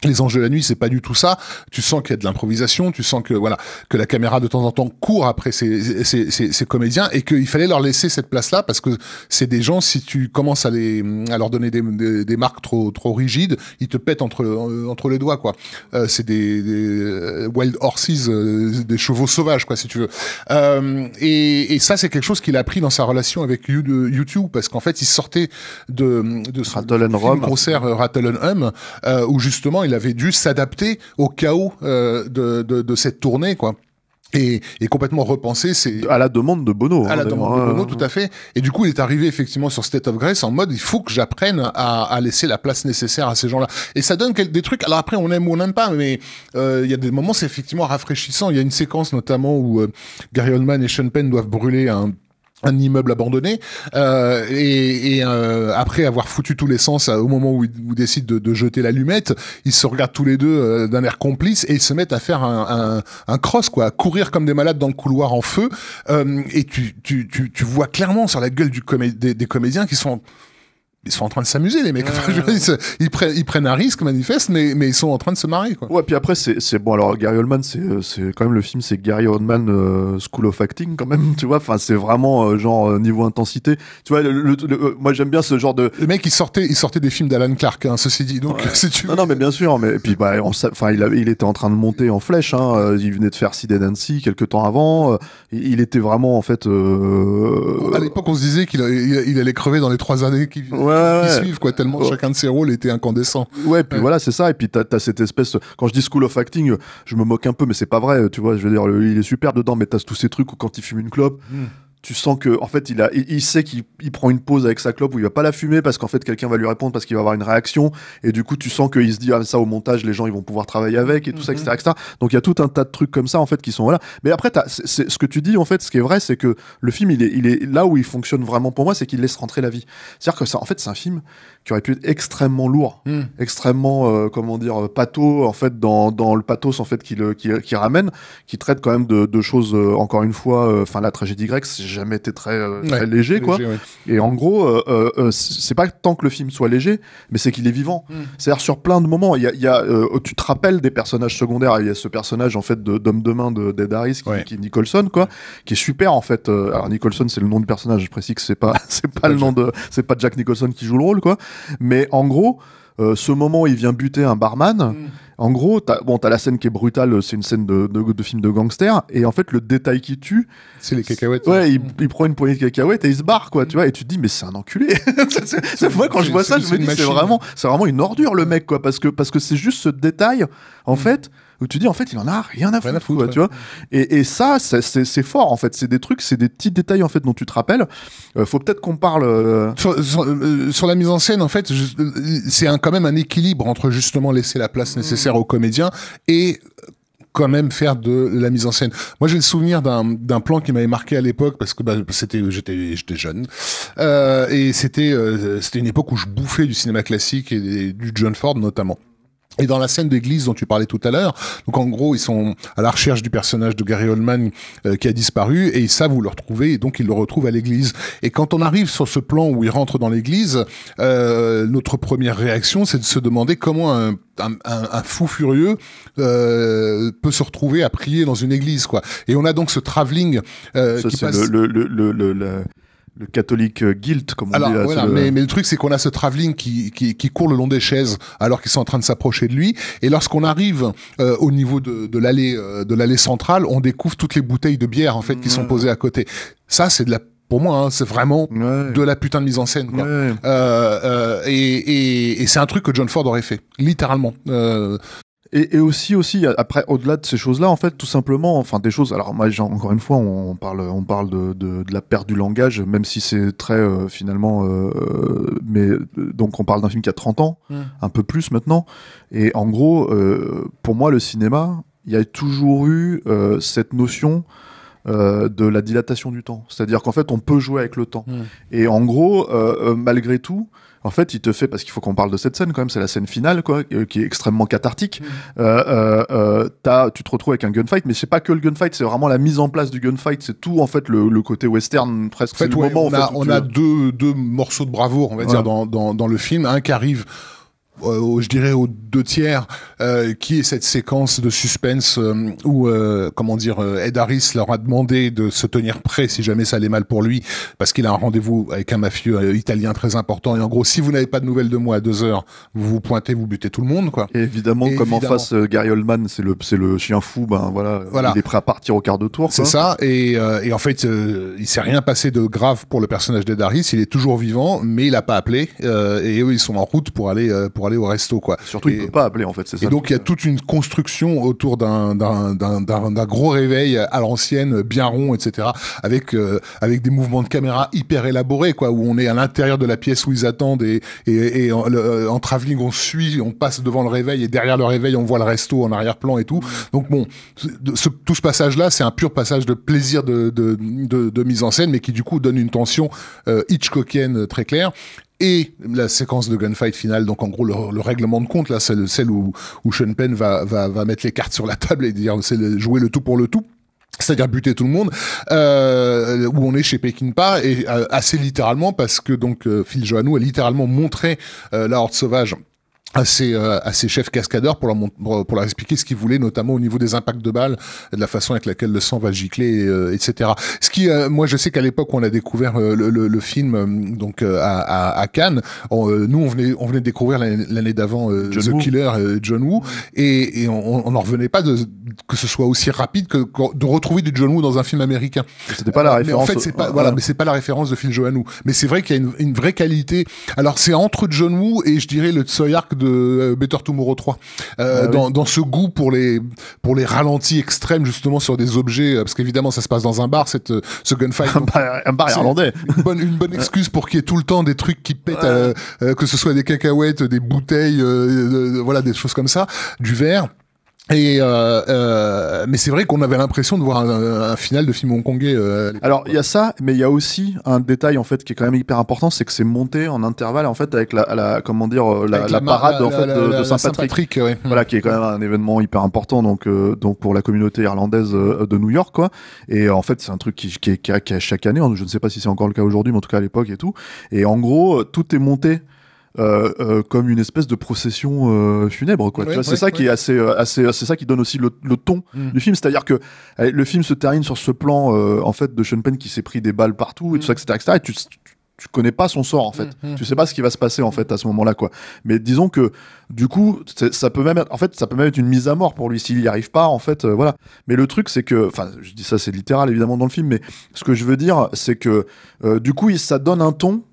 Les Anges de la nuit, c'est pas du tout ça. Tu sens qu'il y a de l'improvisation, tu sens que voilà, que la caméra de temps en temps court après ces comédiens et qu'il fallait leur laisser cette place-là parce que c'est des gens, si tu commences à leur donner des marques trop rigides, ils te pètent entre les doigts, quoi. C'est des wild horses, des chevaux sauvages, quoi, si tu veux. Et ça, c'est quelque chose qu'il a appris dans sa relation avec YouTube parce qu'en fait, il sortait de ce concert Rattle and Hum, où justement il avait dû s'adapter au chaos de cette tournée, quoi. Et complètement repenser, c'est à la demande de Bono. À la demande de Bono, tout à fait. Et du coup, il est arrivé effectivement sur State of Grace en mode, il faut que j'apprenne à laisser la place nécessaire à ces gens-là. Et ça donne des trucs. Alors après, on aime ou on n'aime pas, mais il y a des moments, c'est effectivement rafraîchissant. Il y a une séquence notamment où Gary Oldman et Sean Penn doivent brûler un immeuble abandonné après avoir foutu tous les sens au moment où ils décident de jeter l'allumette, ils se regardent tous les deux d'un air complice et ils se mettent à faire un cross, quoi, à courir comme des malades dans le couloir en feu, et tu vois clairement sur la gueule des comédiens qui sont ils sont en train de s'amuser, les mecs. Enfin, ils prennent un risque, manifeste, mais ils sont en train de se marrer, quoi. Ouais, puis après, c'est bon. Alors, Gary Oldman, c'est quand même le film, c'est Gary Oldman School of Acting, quand même, tu vois. Enfin, c'est vraiment genre niveau intensité. Tu vois, moi, j'aime bien ce genre de. Le mec, il sortait des films d'Alan Clark, hein, ceci dit. Donc, si tu veux. Non, mais bien sûr. Mais et puis, bah, il était en train de monter en flèche. Hein. Il venait de faire Sid and Nancy quelques temps avant. Il était vraiment, en fait. À l'époque, on se disait qu'il allait crever dans les 3 années qui suivent, quoi, tellement chacun de ses rôles était incandescent. Ouais, puis voilà, c'est ça. Et puis t'as cette espèce. Quand je dis School of Acting, je me moque un peu, mais c'est pas vrai. Tu vois, je veux dire, il est super dedans, mais t'as tous ces trucs où quand il fume une clope. Tu sens que en fait il sait qu'il prend une pause avec sa clope où il va pas la fumer parce qu'en fait quelqu'un va lui répondre parce qu'il va avoir une réaction, et du coup tu sens qu'il se dit ça au montage les gens ils vont pouvoir travailler avec et tout ça, etc. Donc il y a tout un tas de trucs comme ça en fait qui sont voilà. Mais après c'est ce que tu dis en fait, ce qui est vrai, c'est que le film il est là où il fonctionne vraiment pour moi, c'est qu'il laisse rentrer la vie. C'est-à-dire que ça, en fait c'est un film qui aurait pu être extrêmement lourd, extrêmement comment dire patho en fait dans le pathos en fait qui ramène, qui traite quand même de choses encore une fois, enfin la tragédie grecque c'est jamais été très léger, quoi. Ouais. Et en gros, c'est pas tant que le film soit léger, mais c'est qu'il est vivant. C'est-à-dire sur plein de moments, il y a tu te rappelles des personnages secondaires. Il y a ce personnage en fait d'homme de main d'Ed Harris qui est Nicholson, quoi, qui est super en fait. Alors Nicholson, c'est le nom du personnage. Je précise que c'est pas le nom c'est pas Jack Nicholson qui joue le rôle, quoi. Mais en gros. Ce moment où il vient buter un barman, en gros, t'as la scène qui est brutale, c'est une scène de film de gangster, et en fait, le détail qui tue, c'est les cacahuètes. Ouais, il prend une poignée de cacahuètes et il se barre, quoi, tu vois, et tu te dis, mais c'est un enculé. Moi, quand je vois ça, je me dis, c'est vraiment une ordure, le mec, quoi, parce que c'est juste ce détail, en fait, où tu dis, en fait, il en a rien à foutre, quoi, tu vois. Et ça, c'est fort, en fait. C'est des trucs, c'est des petits détails, en fait, dont tu te rappelles. Faut peut-être qu'on parle... Sur la mise en scène, en fait, c'est quand même un équilibre entre, justement, laisser la place nécessaire aux comédiens et quand même faire de la mise en scène. Moi, j'ai le souvenir d'un plan qui m'avait marqué à l'époque parce que j'étais jeune, et c'était une époque où je bouffais du cinéma classique et du John Ford notamment. Et dans la scène d'église dont tu parlais tout à l'heure, donc en gros ils sont à la recherche du personnage de Gary Oldman qui a disparu, et ils savent où le retrouver, et donc ils le retrouvent à l'église. Et quand on arrive sur ce plan où il rentre dans l'église, notre première réaction c'est de se demander comment un fou furieux peut se retrouver à prier dans une église, quoi. Et on a donc ce travelling qui passe... Le catholique guilt, comme on dit. Alors, voilà, mais le truc, c'est qu'on a ce travelling qui court le long des chaises alors qu'ils sont en train de s'approcher de lui. Et lorsqu'on arrive au niveau de l'allée centrale, on découvre toutes les bouteilles de bière, en fait, qui sont posées à côté. Ça, c'est pour moi, hein, c'est vraiment de la putain de mise en scène, quoi. Et c'est un truc que John Ford aurait fait, littéralement. Et aussi, après, au-delà de ces choses-là, en fait, tout simplement, enfin, des choses. Alors, moi, encore une fois, on parle de la perte du langage, même si c'est très, finalement, mais, donc, on parle d'un film qui a 30 ans, un peu plus maintenant. Et en gros, pour moi, le cinéma, il y a toujours eu cette notion de la dilatation du temps. C'est-à-dire qu'en fait, on peut jouer avec le temps. Et en gros, malgré tout, en fait, il te fait, parce qu'il faut qu'on parle de cette scène quand même, c'est la scène finale, quoi, qui est extrêmement cathartique. Tu te retrouves avec un gunfight, mais c'est pas que le gunfight, c'est vraiment la mise en place du gunfight, c'est tout en fait le côté western presque. En fait, on a deux morceaux de bravoure, on va dire, dans le film, un qui arrive je dirais aux 2/3, qui est cette séquence de suspense où, comment dire, Ed Harris leur a demandé de se tenir prêt si jamais ça allait mal pour lui, parce qu'il a un rendez-vous avec un mafieux italien très important. Et en gros, si vous n'avez pas de nouvelles de moi à 2 heures, vous vous pointez, vous butez tout le monde, quoi. Et évidemment, comme en face, Gary Oldman, c'est le chien fou, voilà, il est prêt à partir au quart de tour. C'est ça. Et en fait, il s'est rien passé de grave pour le personnage d'Ed Harris. Il est toujours vivant, mais il a pas appelé. Et eux, ils sont en route pour aller au resto, quoi. Surtout, il peut pas appeler, en fait, c'est ça. Et donc, il y a toute une construction autour d'un gros réveil à l'ancienne, bien rond, etc., avec des mouvements de caméra hyper élaborés, quoi, où on est à l'intérieur de la pièce où ils attendent et en travelling, on suit, on passe devant le réveil et derrière le réveil, on voit le resto en arrière-plan et tout. Donc bon, tout ce passage-là, c'est un pur passage de plaisir de mise en scène, mais qui du coup donne une tension Hitchcockienne très claire. Et la séquence de gunfight finale, donc en gros le règlement de compte, là, c'est celle où Sean Penn va mettre les cartes sur la table et dire jouer le tout pour le tout. C'est-à-dire buter tout le monde, où on est chez Peckinpah, et assez littéralement, parce que donc Phil Joannou a littéralement montré la Horde Sauvage à ses chefs cascadeurs pour leur expliquer ce qu'ils voulaient, notamment au niveau des impacts de balles, de la façon avec laquelle le sang va gicler, etc. Ce qui, moi, je sais qu'à l'époque où on a découvert le film, donc à Cannes, nous on venait de découvrir l'année d'avant The Killer, John Woo, et on n'en revenait pas que ce soit aussi rapide de retrouver du John Woo dans un film américain. C'était pas la référence. Mais en fait, c'est pas mais c'est pas la référence de Phil Joannou. Mais c'est vrai qu'il y a une vraie qualité. Alors c'est entre John Woo et je dirais le Tsui Hark de Better Tomorrow 3 dans ce goût pour les ralentis extrêmes, justement, sur des objets, parce qu'évidemment ça se passe dans un bar, ce gunfight. Un bar irlandais. Une bonne excuse pour qu'il y ait tout le temps des trucs qui pètent, que ce soit des cacahuètes, des bouteilles, voilà, des choses comme ça, du verre. Et mais c'est vrai qu'on avait l'impression de voir un final de film hongkongais. Alors il y a ça, mais il y a aussi un détail en fait qui est quand même hyper important, c'est que c'est monté en intervalle en fait avec la comment dire la parade en fait de Saint-Patrick, ouais. Voilà, qui est quand même un événement hyper important donc pour la communauté irlandaise de New York, quoi. Et en fait c'est un truc qui est chaque année, je ne sais pas si c'est encore le cas aujourd'hui, mais en tout cas à l'époque et tout. Et en gros tout est monté comme une espèce de procession funèbre, quoi. Tu vois, c'est ça qui est assez c'est ça qui donne aussi le ton du film, c'est-à-dire que le film se termine sur ce plan en fait de Sean Penn qui s'est pris des balles partout et tout ça, etc., et tu connais pas son sort en fait, tu sais pas ce qui va se passer en fait à ce moment-là, quoi. Mais disons que du coup ça peut même être une mise à mort pour lui s'il y arrive pas en fait, voilà. Mais le truc c'est que, enfin je dis ça c'est littéral évidemment dans le film, mais ce que je veux dire c'est que du coup ça donne un ton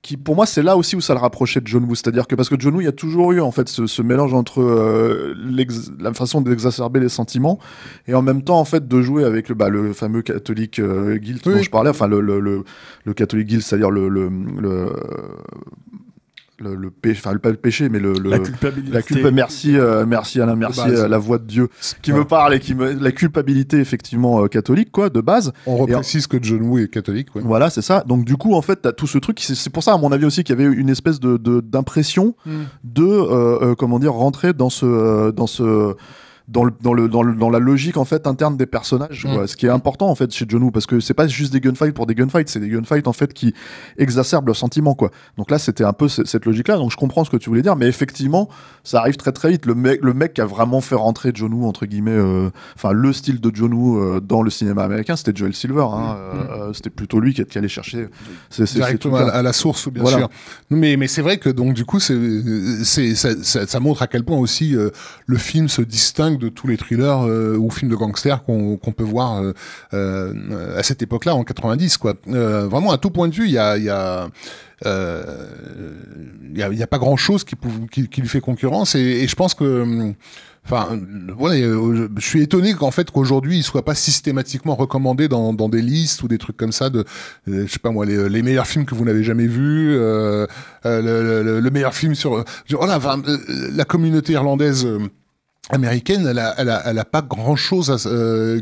qui pour moi c'est là aussi où ça le rapprochait de John Woo, c'est-à-dire que parce que John Woo il y a toujours eu en fait ce mélange entre la façon d'exacerber les sentiments et en même temps en fait de jouer avec le fameux catholique guilt dont je parlais, enfin le catholique guilt, c'est-à-dire le péché, enfin pas le péché, mais la culpabilité. Merci Alain, merci la voix de Dieu qui me parle et la culpabilité effectivement catholique, quoi, de base. On reprécise que John Woo est catholique, ouais. Voilà, c'est ça. Donc du coup en fait t'as tout ce truc, c'est pour ça à mon avis aussi qu'il y avait une espèce d'impression de comment dire, rentrer dans la logique en fait interne des personnages, quoi. Ce qui est important en fait chez John Woo, parce que c'est pas juste des gunfights pour des gunfights, c'est des gunfights en fait qui exacerbent leurs sentiments, quoi. Donc là c'était un peu cette logique là, donc je comprends ce que tu voulais dire, mais effectivement ça arrive très très vite. Le mec qui a vraiment fait rentrer John Woo entre guillemets, enfin le style de John Woo dans le cinéma américain, c'était Joel Silver, c'était plutôt lui qui allait chercher directement à la source, bien sûr. Mais c'est vrai que donc du coup ça montre à quel point aussi le film se distingue de tous les thrillers ou films de gangsters qu'on peut voir à cette époque-là, en 90, quoi. Vraiment, à tout point de vue, il y a pas grand-chose qui lui fait concurrence, et je pense que enfin, voilà, je suis étonné qu'aujourd'hui il soit pas systématiquement recommandé dans des listes ou des trucs comme ça de, je sais pas moi, les meilleurs films que vous n'avez jamais vus, le meilleur film sur, voilà, enfin, la communauté irlandaise américaine, elle a pas grand chose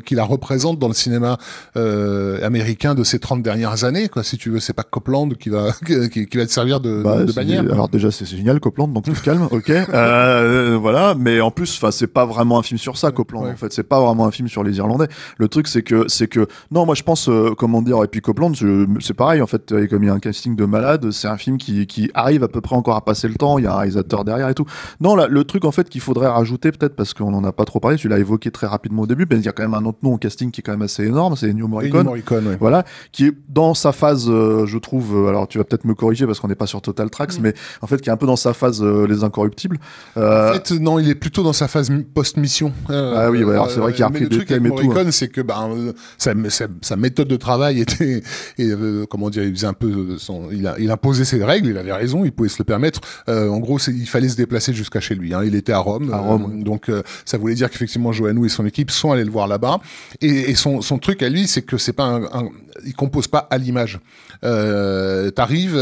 qui la représente dans le cinéma américain de ces 30 dernières années, quoi. Si tu veux, c'est pas Copland qui va te servir de bannière. Alors déjà, c'est génial, Copland, donc tout calme, ok. Voilà, mais en plus, enfin, c'est pas vraiment un film sur ça, Copland. En fait, c'est pas vraiment un film sur les Irlandais. Le truc, c'est que, non, moi, je pense, comment dire, et puis Copland, c'est pareil, en fait, comme il y a un casting de malade, c'est un film qui arrive à peu près encore à passer le temps. Il y a un réalisateur derrière et tout. Non, là, le truc, en fait, qu'il faudrait rajouter peut-être, parce qu'on en a pas trop parlé, tu l'as évoqué très rapidement au début, mais il y a quand même un autre nom au casting qui est quand même assez énorme, c'est Ennio Morricone. Voilà, qui est dans sa phase, je trouve, alors tu vas peut-être me corriger parce qu'on n'est pas sur Total Tracks, mais en fait qui est un peu dans sa phase Les Incorruptibles. En fait, non, il est plutôt dans sa phase post-mission. Ah oui, alors c'est vrai qu'il y a repris des thèmes et tout. Morricone, c'est que sa méthode de travail était, comment dire, il faisait un peu il imposait ses règles, il avait raison, il pouvait se le permettre. En gros, il fallait se déplacer jusqu'à chez lui. Hein. Il était à Rome, donc ça voulait dire qu'effectivement Joannou et son équipe sont allés le voir là-bas. Et son truc à lui, c'est que c'est pas il compose pas à l'image. T'arrives,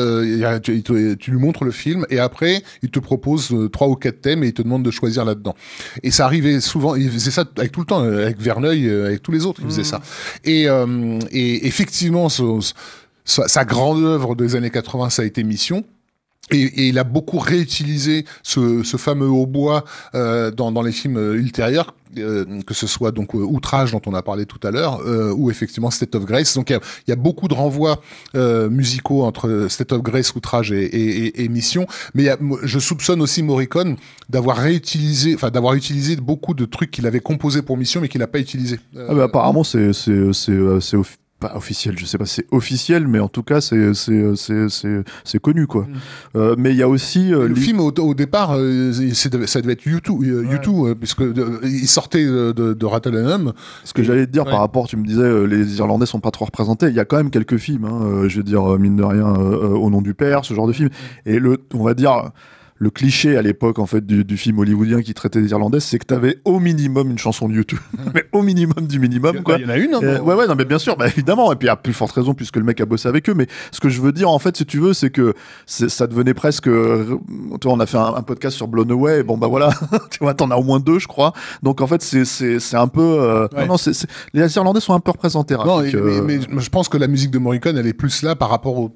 tu lui montres le film et après il te propose 3 ou 4 thèmes et il te demande de choisir là-dedans. Et ça arrivait souvent, il faisait ça avec tout le temps, avec Verneuil, avec tous les autres, il faisait ça. Et effectivement, sa grande œuvre des années 80, ça a été Mission. Et il a beaucoup réutilisé ce fameux hautbois dans les films ultérieurs, que ce soit donc Outrage dont on a parlé tout à l'heure, ou effectivement State of Grace. Donc il y a beaucoup de renvois musicaux entre State of Grace, Outrage et Mission. Mais je soupçonne aussi Morricone d'avoir utilisé beaucoup de trucs qu'il avait composés pour Mission mais qu'il n'a pas utilisé. Apparemment c'est pas officiel, je sais pas si c'est officiel, mais en tout cas c'est connu quoi. Mais il y a aussi le film au départ, ça devait être U2 puisque il sortait de Rattle&Hum. Ce que j'allais te dire par rapport, tu me disais les Irlandais sont pas trop représentés. Il y a quand même quelques films, hein, je veux dire mine de rien, Au nom du père, ce genre de film. Et on va dire. Le cliché à l'époque en fait du film hollywoodien qui traitait des Irlandais, c'est que t'avais au minimum une chanson de YouTube, mais au minimum du minimum quoi. Il y en a une. Ouais, non mais bien sûr, évidemment. Et puis à plus forte raison puisque le mec a bossé avec eux. Mais ce que je veux dire en fait, si tu veux, c'est que ça devenait presque. Tu vois, on a fait un podcast sur Blown Away. Bon bah voilà, tu vois, t'en as au moins 2 je crois. Donc en fait c'est un peu. Non, les Irlandais sont un peu représentés. Non, mais je pense que la musique de Morricone, elle est plus là par rapport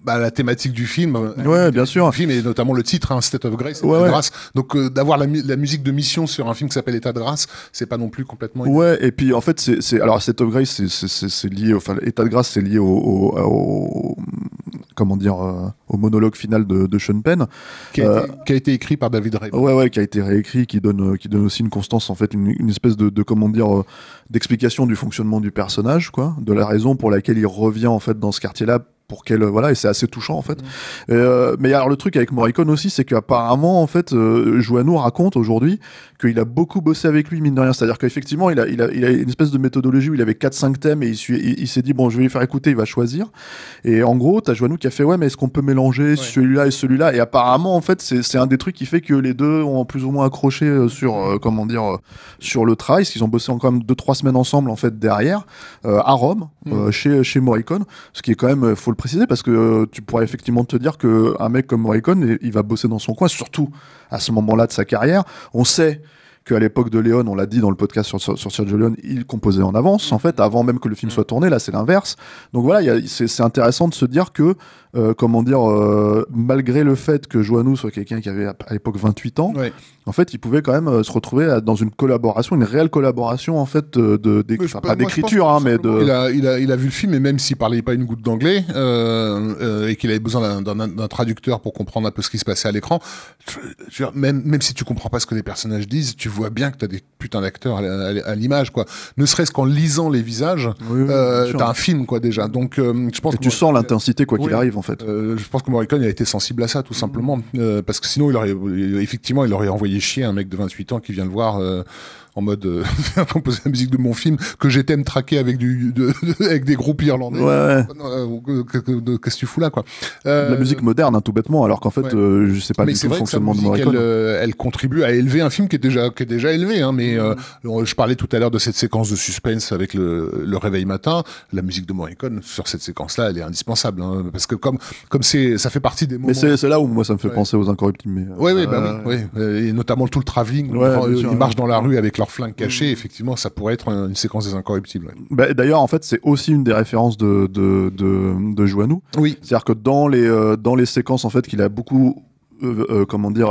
la thématique du film. Ouais, bien sûr. Le film et notamment le titre, hein, State of Grace, État de grâce. Donc d'avoir la musique de Mission sur un film qui s'appelle État de grâce, c'est pas non plus complètement. Ouais, et puis en fait alors State of Grace c'est lié, enfin État de grâce c'est lié au comment dire au monologue final de Sean Penn qui a été écrit par David Ray. Ouais, qui a été réécrit, qui donne aussi une constance en fait, une espèce de comment dire d'explication du fonctionnement du personnage quoi, de la raison pour laquelle il revient en fait dans ce quartier-là. Pour qu'elle voilà, et c'est assez touchant en fait. Mais alors le truc avec Morricone aussi, c'est qu'apparemment en fait Joannou raconte aujourd'hui qu'il a beaucoup bossé avec lui mine de rien, c'est-à-dire qu'effectivement il a une espèce de méthodologie où il avait 4-5 thèmes et il s'est dit bon je vais lui faire écouter, il va choisir, et en gros t'as Joannou qui a fait ouais mais est-ce qu'on peut mélanger celui-là et celui-là, et apparemment en fait c'est un des trucs qui fait que les deux ont plus ou moins accroché sur comment dire sur le travail, parce qu'ils ont bossé quand même 2-3 semaines ensemble en fait derrière à Rome chez Morricone, ce qui est quand même faut le préciser parce que tu pourrais effectivement te dire que un mec comme Morricone il va bosser dans son coin, surtout à ce moment-là de sa carrière. On sait qu'à l'époque de Léon, on l'a dit dans le podcast sur Sergio Leone, il composait en avance en fait, avant même que le film soit tourné. Là c'est l'inverse, donc voilà, c'est intéressant de se dire que comment dire malgré le fait que Joannou soit quelqu'un qui avait à l'époque 28 ans, en fait il pouvait quand même se retrouver dans une collaboration, une réelle collaboration en fait pas d'écriture hein, mais de il a vu le film, et même s'il parlait pas une goutte d'anglais et qu'il avait besoin d'un traducteur pour comprendre un peu ce qui se passait à l'écran, même si tu comprends pas ce que les personnages disent, tu vois bien que t'as des putains d'acteurs à l'image quoi, ne serait-ce qu'en lisant les visages, t'as un film quoi déjà, donc je pense que tu sens l'intensité quoi qu'il arrive en fait. Je pense que Morricone a été sensible à ça tout simplement, parce que sinon il aurait envoyé chier un mec de 28 ans qui vient le voir en mode composer la musique de mon film que j'étais me traquer avec avec des groupes irlandais. Ouais. Qu'est-ce que tu fous là, quoi. La musique moderne, hein, tout bêtement, alors qu'en fait, je sais pas mais du tout le fonctionnement de musique, Morricone. elle contribue à élever un film qui est déjà élevé, hein, mais je parlais tout à l'heure de cette séquence de suspense avec le réveil matin. La musique de Morricone sur cette séquence-là, elle est indispensable, hein, parce que comme ça fait partie des moments. Mais c'est là où moi ça me fait penser aux Incorruptibles. Mais oui. Et notamment tout le travelling. Ils marchent dans la rue avec leurs flingues cachés. Effectivement, ça pourrait être une séquence des Incorruptibles. Ouais. D'ailleurs, en fait, c'est aussi une des références de Joannou. Oui. C'est-à-dire que dans les séquences en fait qu'il a beaucoup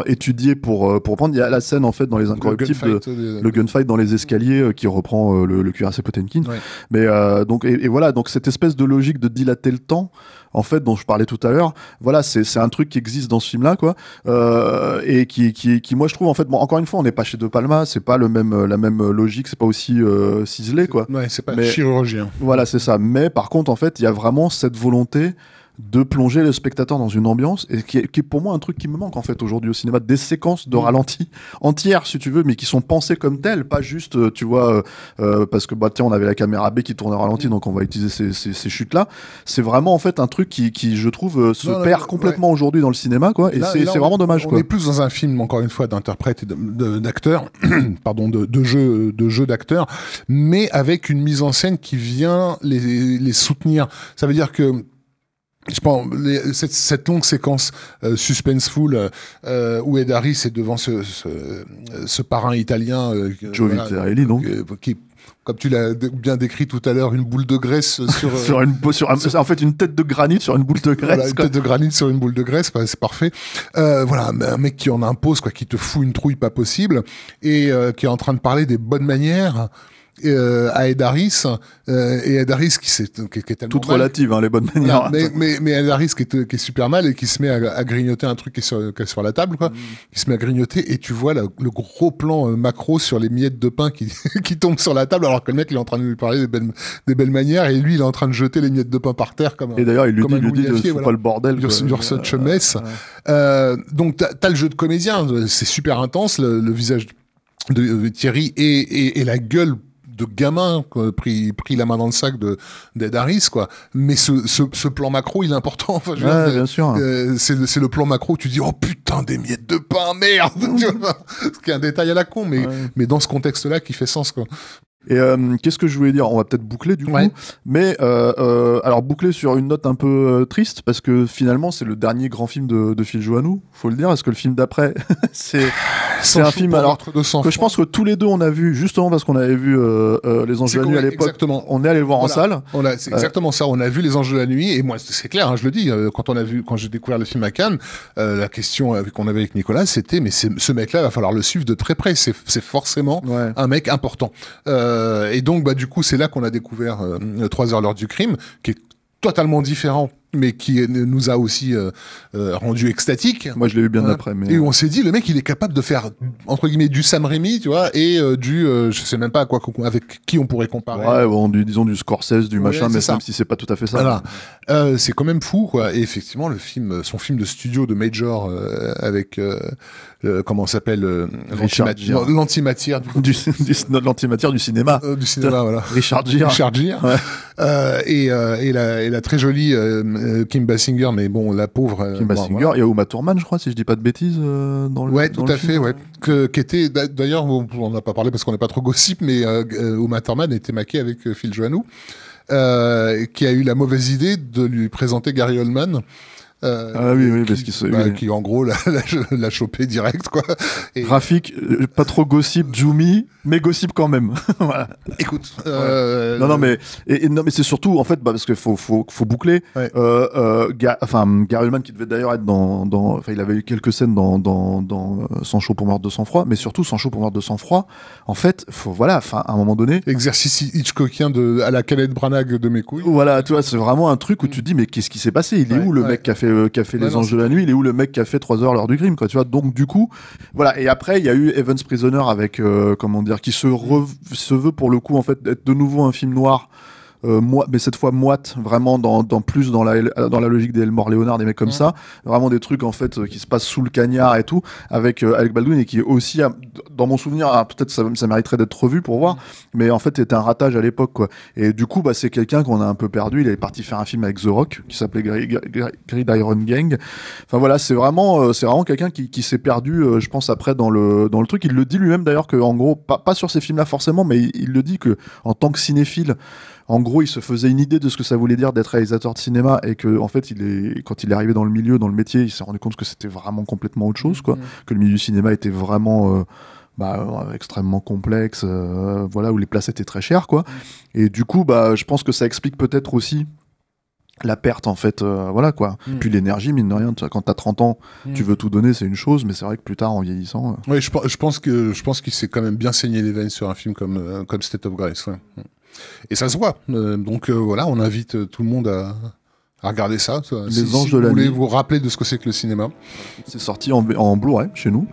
étudié pour prendre, il y a la scène en fait dans les Incorruptibles, le gunfight dans les escaliers qui reprend le cuirassé Potemkin. Ouais. Mais donc voilà, donc cette espèce de logique de dilater le temps, en fait, dont je parlais tout à l'heure, voilà, c'est un truc qui existe dans ce film-là, quoi, et qui moi je trouve en fait, bon, encore une fois, on n'est pas chez De Palma, c'est pas la même logique, c'est pas aussi ciselé, quoi. Ouais, c'est pas chirurgien. Voilà, c'est ça. Mais par contre, en fait, il y a vraiment cette volonté de plonger le spectateur dans une ambiance, et qui est pour moi un truc qui me manque en fait aujourd'hui au cinéma, des séquences de ralenti entières si tu veux, mais qui sont pensées comme telles, pas juste tu vois parce que tiens, on avait la caméra B qui tourne au ralenti, donc on va utiliser ces chutes là. C'est vraiment en fait un truc qui je trouve se perd complètement aujourd'hui dans le cinéma, quoi, et c'est vraiment dommage, quoi. On est plus dans un film, encore une fois, d'interprètes et d'acteurs pardon, de jeux d'acteurs, mais avec une mise en scène qui vient les soutenir. Ça veut dire que je pense cette longue séquence suspenseful où Ed Harris est devant ce parrain italien Joe Vittarelli, donc qui, comme tu l'as bien décrit tout à l'heure, une boule de graisse en fait une tête de granit sur une boule de graisse. Voilà, une tête de granit sur une boule de graisse, c'est parfait. Voilà, un mec qui en impose, quoi, qui te fout une trouille pas possible, et qui est en train de parler des bonnes manières à Ed Harris, et Ed Harris qui est tellement toute relative, hein, les bonnes manières. Voilà, mais Ed Harris qui est super mal et qui se met à grignoter un truc qui est sur la table, quoi. Qui se met à grignoter, et tu vois le gros plan macro sur les miettes de pain qui qui tombent sur la table, alors que le mec il est en train de lui parler des belles manières, et lui il est en train de jeter les miettes de pain par terre comme et d'ailleurs il lui dit voilà. Pas le bordel, you're such a mess. Donc t'as le jeu de comédien, c'est super intense, le visage de Thierry et la gueule de gamin pris la main dans le sac d'Ed Harris, quoi. Mais ce plan macro il est important, enfin, bien sûr, c'est le plan macro où tu dis oh putain, des miettes de pain, merde. Ce qui est un détail à la con, mais dans ce contexte là qui fait sens, quoi. Et qu'est-ce que je voulais dire? On va peut-être boucler du coup, mais alors boucler sur une note un peu triste, parce que finalement c'est le dernier grand film de Phil Joannou, faut le dire. Est-ce que le film d'après c'est un film alors que je pense que tous les deux on a vu, justement parce qu'on avait vu Les Anges de la Nuit à l'époque. Exactement. On est allé le voir en salle. C'est exactement ça. On a vu Les Anges de la Nuit, et moi c'est clair, hein, je le dis, quand j'ai découvert le film à Cannes, la question qu'on avait avec Nicolas, c'était mais ce mec-là, il va falloir le suivre de très près. C'est forcément un mec important. Et donc, du coup, c'est là qu'on a découvert 3 heures l'heure du crime, qui est totalement différent, mais qui nous a aussi rendu extatiques. Moi, je l'ai vu bien après. Mais... Et on s'est dit, le mec, il est capable de faire, entre guillemets, du Sam Raimi, tu vois, et je sais même pas avec qui on pourrait comparer. Ouais, bon, disons du Scorsese, du machin, mais même si c'est pas tout à fait ça. Voilà. C'est quand même fou, quoi. Et effectivement, son film de studio de Major, avec, comment s'appelle, l'antimatière l'antimatière du cinéma. Du cinéma, voilà. Richard Gere. Ouais. Et la très jolie Kim Basinger, mais bon, la pauvre. Kim Basinger, voilà. Il y a Uma Thurman, je crois, si je dis pas de bêtises, dans le. Ouais, tout à fait, ouais. Qui était, d'ailleurs, on n'a pas parlé parce qu'on n'est pas trop gossip, mais Uma Thurman était maquée avec Phil Joannou, qui a eu la mauvaise idée de lui présenter Gary Oldman. Parce qui en gros l'a chopé direct, quoi. Et... Rafik, pas trop gossip, Jumi, mais gossip quand même. Voilà. Écoute, non mais c'est surtout en fait parce qu'il faut boucler. Ouais. Gary Oldman qui devait d'ailleurs être il avait eu quelques scènes dans Sans chaud pour meurtre de sang-froid, mais surtout Sans chaud pour meurtre de sang-froid. En fait, à un moment donné, exercice Hitchcockien à la Kenneth Branagh de mes couilles. Voilà, tu vois, c'est vraiment un truc où tu te dis mais qu'est-ce qui s'est passé? Il est où le mec qui a fait Les Anges de la Nuit? Il est où le mec qui a fait 3 heures l'heure du crime, quoi, tu vois? Donc du coup, voilà. Et après, il y a eu Evans Prisoner avec qui se veut pour le coup en fait être de nouveau un film noir mais cette fois moite, vraiment plus dans la logique des Elmore Leonard, des mecs comme ça, vraiment des trucs en fait qui se passent sous le cagnard et tout, avec Baldwin, et qui est aussi, dans mon souvenir, peut-être ça mériterait d'être revu pour voir, mais en fait c'était un ratage à l'époque, quoi. Et du coup, c'est quelqu'un qu'on a un peu perdu. Il est parti faire un film avec The Rock qui s'appelait Gridiron Gang. Enfin voilà, c'est vraiment quelqu'un qui s'est perdu, je pense, après dans le truc. Il le dit lui-même d'ailleurs, que en gros, pas sur ces films-là forcément, mais il le dit que en tant que cinéphile, en gros, il se faisait une idée de ce que ça voulait dire d'être réalisateur de cinéma, et que en fait, quand il est arrivé dans le métier, il s'est rendu compte que c'était vraiment complètement autre chose, quoi. Que le milieu du cinéma était vraiment extrêmement complexe, voilà, où les places étaient très chères, quoi. Et du coup, je pense que ça explique peut-être aussi la perte, en fait, voilà, quoi. Puis l'énergie, mine de rien, quand t'as 30 ans, tu veux tout donner, c'est une chose, mais c'est vrai que plus tard, en vieillissant... Oui, je pense qu'il s'est quand même bien saigné les veines sur un film comme State of Grace, ouais. Et ça se voit. Donc voilà, on invite tout le monde à regarder ça. Les Anges de la Nuit. Vous voulez vous rappeler de ce que c'est que le cinéma. C'est sorti en Blu-ray chez nous.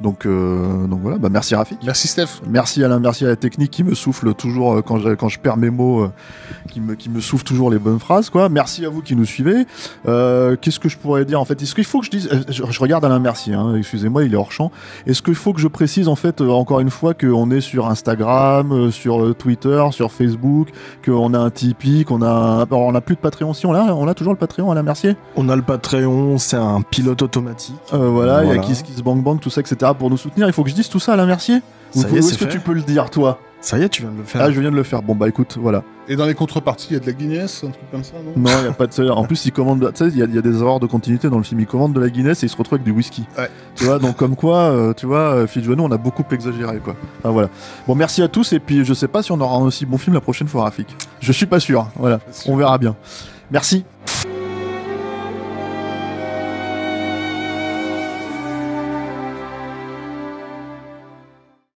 Donc voilà, merci Rafik. Merci Steph. Merci Alain, merci à la technique qui me souffle toujours quand je perds mes mots, qui me souffle toujours les bonnes phrases, quoi. Merci à vous qui nous suivez. Qu'est-ce que je pourrais dire en fait? Est-ce qu'il faut que je dise, je regarde Alain Mercier, hein, excusez-moi, il est hors champ. Est-ce qu'il faut que je précise en fait encore une fois qu'on est sur Instagram, sur Twitter, sur Facebook, qu'on a un Tipeee, on a plus de Patreon? Si on a toujours le Patreon, Alain Mercier. On a le Patreon, c'est un pilote automatique. Voilà, il y a Kiss Bang Bang, tout ça, etc. pour nous soutenir. Il faut que je dise tout ça, Alain Mercier? Ça y est, est-ce que tu peux le dire, toi? Ça y est, tu viens de le faire. Ah, je viens de le faire. Bon, écoute, voilà. Et dans les contreparties, il y a de la Guinness, un truc comme ça, non? Non, il n'y a pas de... En plus, il commande... Tu sais, il y a des erreurs de continuité dans le film. Il commande de la Guinness et il se retrouve avec du whisky. Ouais. Tu vois, donc comme quoi, tu vois, Phil Joannou, on a beaucoup exagéré, quoi. Enfin, voilà. Bon, merci à tous, et puis je sais pas si on aura un aussi bon film la prochaine fois, Rafik. Je suis pas sûr, voilà. On verra bien. Merci.